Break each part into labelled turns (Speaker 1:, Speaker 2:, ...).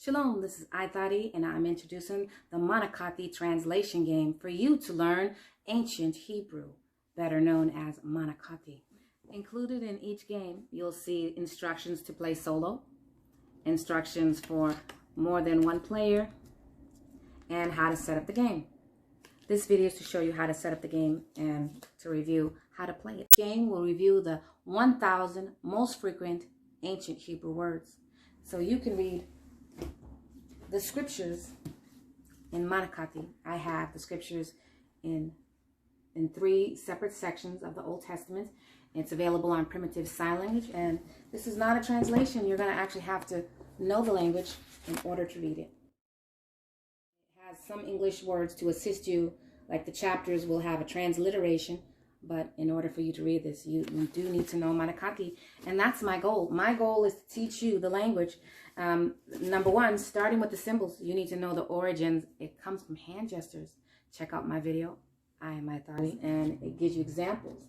Speaker 1: Shalom, this is 𝐤𐍿𝐇, and I'm introducing the Manakahthey Translation Game for you to learn ancient Hebrew, better known as Manakahthey. Included in each game, you'll see instructions to play solo, instructions for more than one player, and how to set up the game. This video is to show you how to set up the game and to review how to play it. The game will review the 1,000 most frequent ancient Hebrew words. So you can read the scriptures in Manakahthey. I have the scriptures in 3 separate sections of the Old Testament. It's available on Primitive Sign Language, and this is not a translation. You're going to actually have to know the language in order to read it. It has some English words to assist you, like the chapters will have a transliteration, but in order for you to read this, you do need to know Manakahthey, and that's my goal. My goal is to teach you the language. Number one, starting with the symbols, you need to know the origins. It comes from hand gestures. Check out my video, 𝐼𝑚𝑖_THOTTI, and it gives you examples.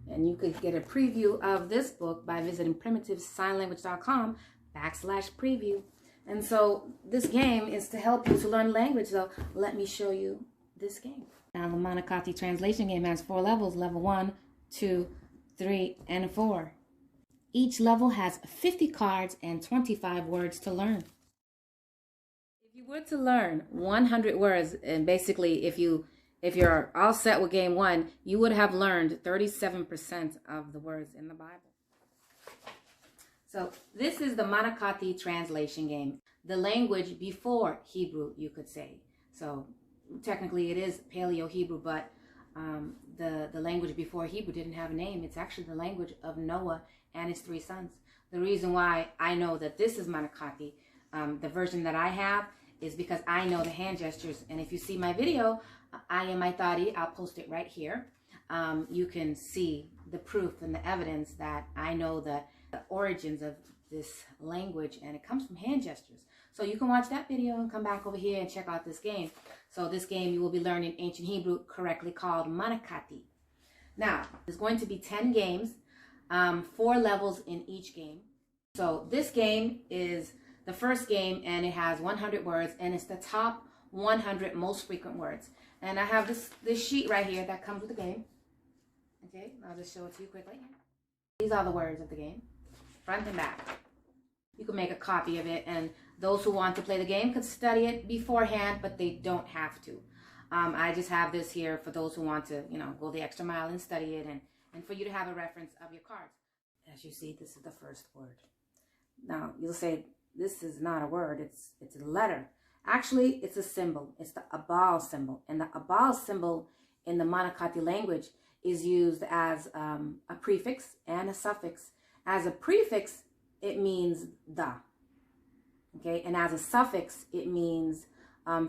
Speaker 1: And you could get a preview of this book by visiting primitivesignlanguage.com/preview. And so this game is to help you to learn language. So let me show you this game. Now the Manakahthey Translation Game has 4 levels, level 1, 2, 3, and 4. Each level has 50 cards and 25 words to learn. If you were to learn 100 words, and basically if you're all set with game 1, you would have learned 37% of the words in the Bible. So this is the Manakahthey Translation Game, the language before Hebrew, you could say. So technically it is Paleo Hebrew, but the language before Hebrew didn't have a name. It's actually the language of Noah and his 3 sons. The reason why I know that this is Manakahthey, the version that I have, is because I know the hand gestures. And if you see my video, 𝐼𝑚𝑖_THOTTI, I'll post it right here. You can see the proof and the evidence that I know the origins of this language, and it comes from hand gestures. So you can watch that video and come back over here and check out this game. So this game, you will be learning ancient Hebrew, correctly called Manakahthey. Now, there's going to be 10 games, 4 levels in each game. So this game is the first game, and it has 100 words, and it's the top 100 most frequent words. And I have this sheet right here that comes with the game. Okay, I'll just show it to you quickly. These are the words of the game, front and back. You can make a copy of it, and those who want to play the game could study it beforehand, but they don't have to. I just have this here for those who want to, go the extra mile and study it, and for you to have a reference of your cards. As you see, this is the first word. Now, you'll say, this is not a word, it's a letter. Actually, it's a symbol. It's the 𝑎bal symbol. And the 𝑎bal symbol in the Manakahthey language is used as a prefix and a suffix. As a prefix, it means the. Okay, and as a suffix, it means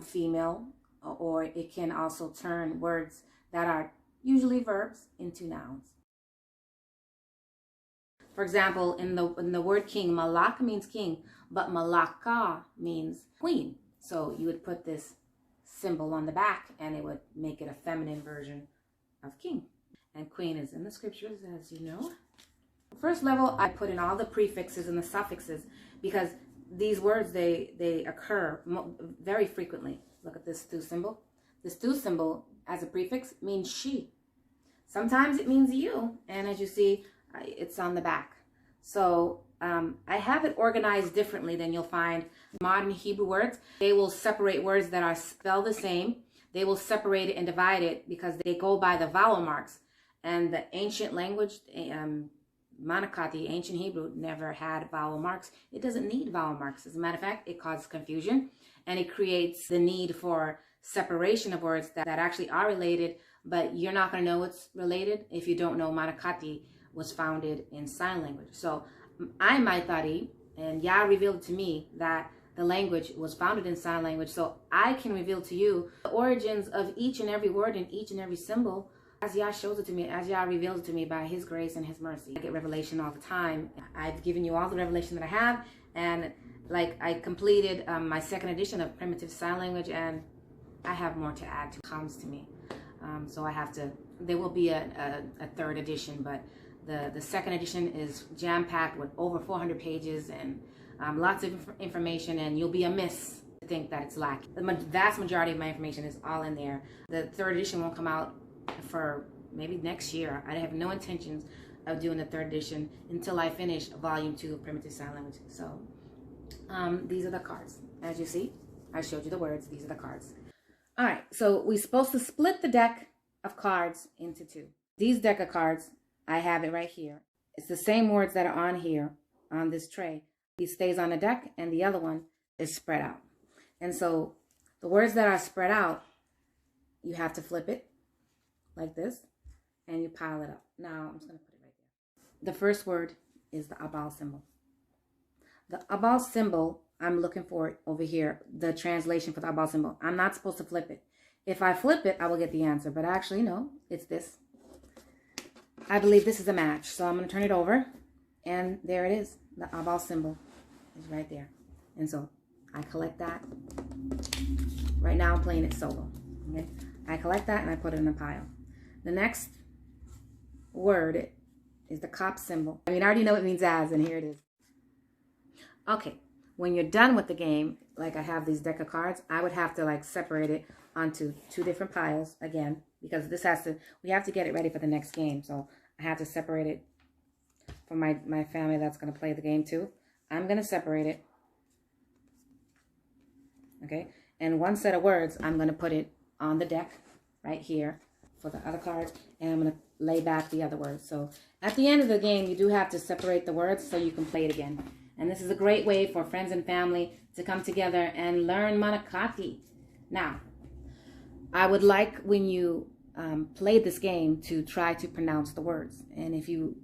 Speaker 1: female, or it can also turn words that are usually verbs into nouns. For example, in the word king, malak means king, but malakah means queen. So you would put this symbol on the back, and it would make it a feminine version of king. And queen is in the scriptures, as you know. First level, I put in all the prefixes and the suffixes because these words, they occur very frequently. Look at this stu symbol. The stu symbol as a prefix means she. Sometimes it means you, and as you see, it's on the back. So I have it organized differently than you'll find modern Hebrew words. They will separate words that are spelled the same. They will separate it and divide it because they go by the vowel marks. And the ancient language, Manakahthey, ancient Hebrew, never had vowel marks. It doesn't need vowel marks. As a matter of fact, it causes confusion, and it creates the need for separation of words that actually are related, but you're not going to know what's related if you don't know Manakahthey was founded in sign language. So 𝐼𝑚𝑖_THOTTI, and Yah revealed to me that the language was founded in sign language, so I can reveal to you the origins of each and every word and each and every symbol as Yah shows it to me, as Yah reveals it to me by His grace and His mercy. I get revelation all the time. I've given you all the revelation that I have, and like I completed my 2nd edition of Primitive Sign Language, and I have more to add to comes to me. So I have to, there will be a 3rd edition, but The second edition is jam-packed with over 400 pages and lots of information, and you'll be amiss to think that it's lacking. The vast majority of my information is all in there. The third edition won't come out for maybe next year. I have no intentions of doing the third edition until I finish volume 2 of Primitive Sign Language. So these are the cards. As you see, I showed you the words. These are the cards. All right, so we're supposed to split the deck of cards into 2. These deck of cards, I have it right here. It's the same words that are on here, on this tray. He stays on the deck, and the other one is spread out. And so the words that are spread out, you have to flip it like this, and you pile it up. Now, I'm just going to put it right there. The first word is the abal symbol. The abal symbol, I'm looking for it over here, the translation for the abal symbol. I'm not supposed to flip it. If I flip it, I will get the answer. But actually, no, it's this. I believe this is a match. So I'm going to turn it over. And there it is. The abal symbol is right there. And so I collect that. Right now I'm playing it solo. Okay? I collect that and I put it in a pile. The next word is the cop symbol. I already know it means as, and here it is. Okay. When you're done with the game, like I have these deck of cards, I would have to separate it onto 2 different piles again, because we have to get it ready for the next game. So I have to separate it for my family that's going to play the game too. I'm going to separate it. Okay. And one set of words, I'm going to put it on the deck right here for the other cards. And I'm going to lay back the other words. So at the end of the game, you do have to separate the words so you can play it again. And this is a great way for friends and family to come together and learn Manakahthey. Now, I would like when you play this game to try to pronounce the words. And if you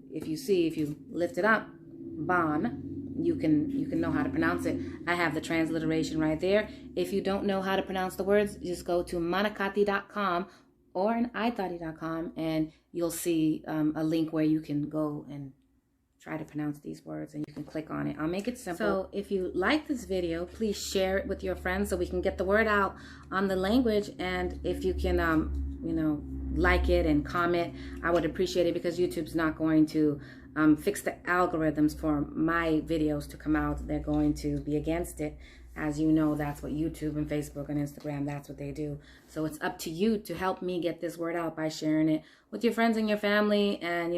Speaker 1: lift it up, Bon, you can know how to pronounce it. I have the transliteration right there. If you don't know how to pronounce the words, just go to manakahthey.com or untitled.com, and you'll see a link where you can go and try to pronounce these words, and you can click on it. I'll make it simple. So if you like this video, please share it with your friends so we can get the word out on the language. And if you can, like it and comment, I would appreciate it, because YouTube's not going to fix the algorithms for my videos to come out. They're going to be against it. As you know, that's what YouTube and Facebook and Instagram, that's what they do. So it's up to you to help me get this word out by sharing it with your friends and your family, and,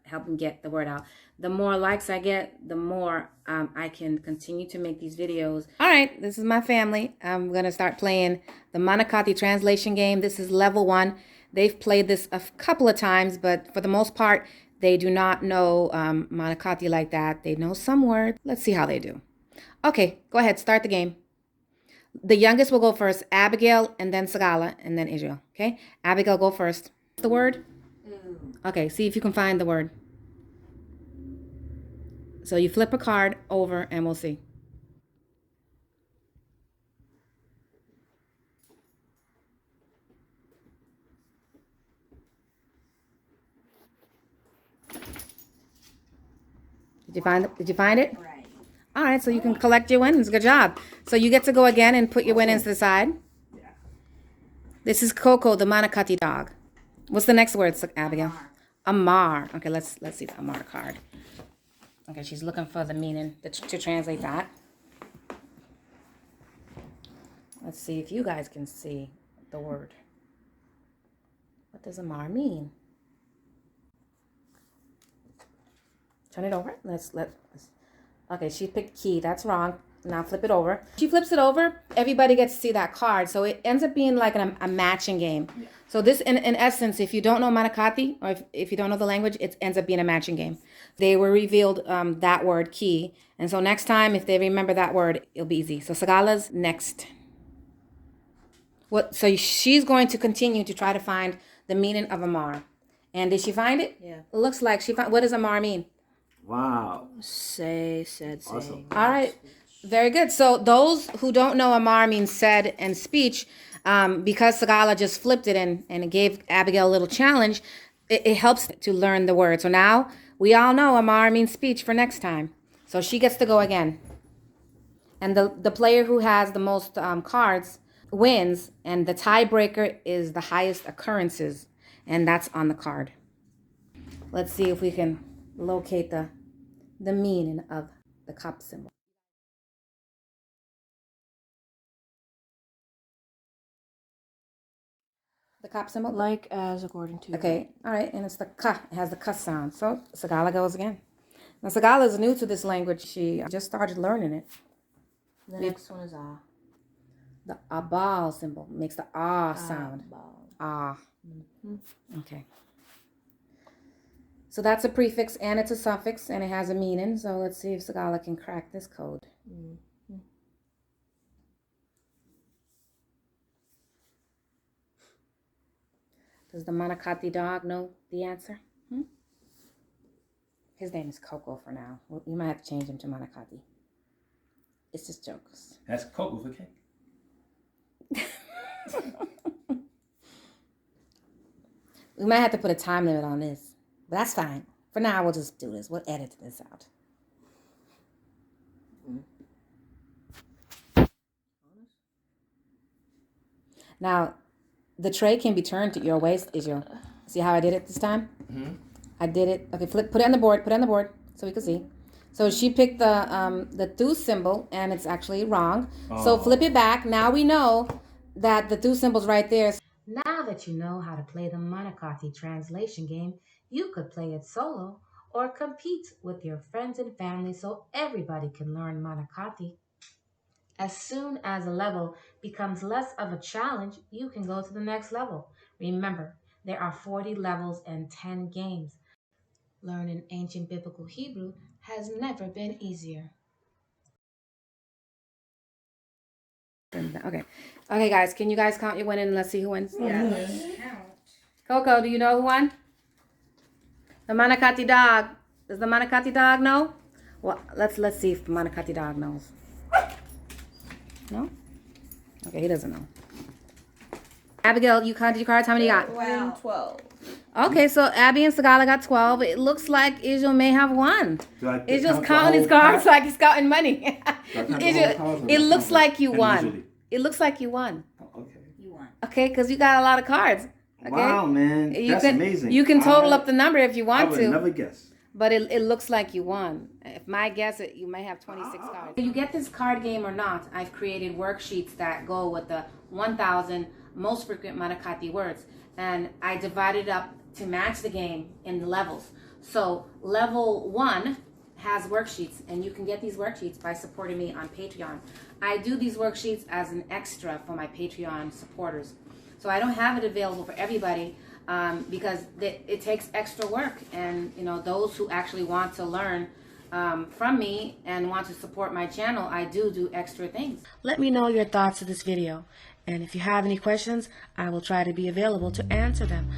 Speaker 1: help them get the word out. The more likes I get, the more I can continue to make these videos. All right, this is my family. I'm going to start playing the Manakahthey Translation Game. This is level 1. They've played this a couple of times, but for the most part, they do not know Manakahthey like that. They know some words. Let's see how they do. Okay, go ahead. Start the game. The youngest will go first. Abigail, and then Sagala, and then Israel. Okay? Abigail, go first. The word? Okay, see if you can find the word. So you flip a card over, and we'll see. Did you find it?
Speaker 2: Right.
Speaker 1: All right, so you can collect your winnings. Good job. So you get to go again and put your winnings to the side.
Speaker 2: Yeah.
Speaker 1: This is Coco, the Manakahthey dog. What's the next word, Abigail? Amar. Okay, let's see the Amar card. Okay, she's looking for the meaning to translate that. Let's see if you guys can see the word. What does Amar mean? Turn it over. Let's. Okay, she picked key. That's wrong. Now flip it over. She flips it over. Everybody gets to see that card. So it ends up being like a matching game. Yeah. So this, in essence, if you don't know Manakahthey, or if you don't know the language, it ends up being a matching game. They were revealed that word, key. And so next time, if they remember that word, it'll be easy. So Sagala's next. So she's going to continue to try to find the meaning of Amar. And did she find it?
Speaker 2: Yeah.
Speaker 1: It looks like she found. What does Amar mean?
Speaker 3: Wow.
Speaker 2: Said.
Speaker 3: Awesome.
Speaker 1: All right. Very good. So those who don't know Amar means said and speech, because Sagala just flipped it and it gave Abigail a little challenge, it helps to learn the word. So now we all know Amar means speech for next time. So she gets to go again. And the player who has the most cards wins, and the tiebreaker is the highest occurrences, and that's on the card. let's see if we can locate the meaning of the cup symbol. The cup symbol?
Speaker 2: Like as according to.
Speaker 1: Okay, all right, and it's the ka. It has the ka sound. So Sagala goes again. Now Sagala is new to this language. She just started learning it.
Speaker 2: The next one is ah.
Speaker 1: The abal symbol makes the ah sound. Ah. Okay. So that's a prefix and it's a suffix and it has a meaning. So let's see if Sagala can crack this code. Does the Manakahthey dog know the answer? His name is Coco for now. You might have to change him to Manakahthey. It's just jokes.
Speaker 3: That's Coco for cake.
Speaker 1: We might have to put a time limit on this, but that's fine. For now, we'll just do this. We'll edit this out. Now, the tray can be turned to your waist, Israel. See how I did it this time? I did it. Okay, put it on the board. Put it on the board so we can see. So she picked the thu symbol, and it's actually wrong. So flip it back. Now we know that the thu symbol's right there. Now that you know how to play the Manakahthey Translation Game, you could play it solo or compete with your friends and family so everybody can learn Manakahthey. As soon as a level becomes less of a challenge, you can go to the next level. Remember, there are 40 levels and 10 games. Learning ancient biblical Hebrew has never been easier. Okay, guys, can you guys count your winning and let's see who wins?
Speaker 2: Yes.
Speaker 1: Coco, do you know who won? The Manakahthey dog. Does the Manakahthey dog know? Well, let's see if the Manakahthey dog knows. No? Okay, he doesn't know. Abigail, you counted your cards. How many you got?
Speaker 2: 12.
Speaker 1: Okay, so Abby and Sagala got 12. It looks like Israel may have won. Israel's counting his cards like he's counting money. Israel, it looks like you won. It looks like you won.
Speaker 3: Okay.
Speaker 2: You won.
Speaker 1: Okay, because you got a lot of cards. Okay?
Speaker 3: Wow, man. That's amazing.
Speaker 1: You can total up the number if you want to.
Speaker 3: I would never guess.
Speaker 1: But it looks like you won. If my guess, you may have 26 cards. If you get this card game or not, I've created worksheets that go with the 1,000 most frequent Manakahthey words. And I divided up to match the game in the levels. So level 1 has worksheets, and you can get these worksheets by supporting me on Patreon. I do these worksheets as an extra for my Patreon supporters. So I don't have it available for everybody. Because it takes extra work, and those who actually want to learn from me and want to support my channel, I do extra things. Let me know your thoughts of this video, and if you have any questions, I will try to be available to answer them.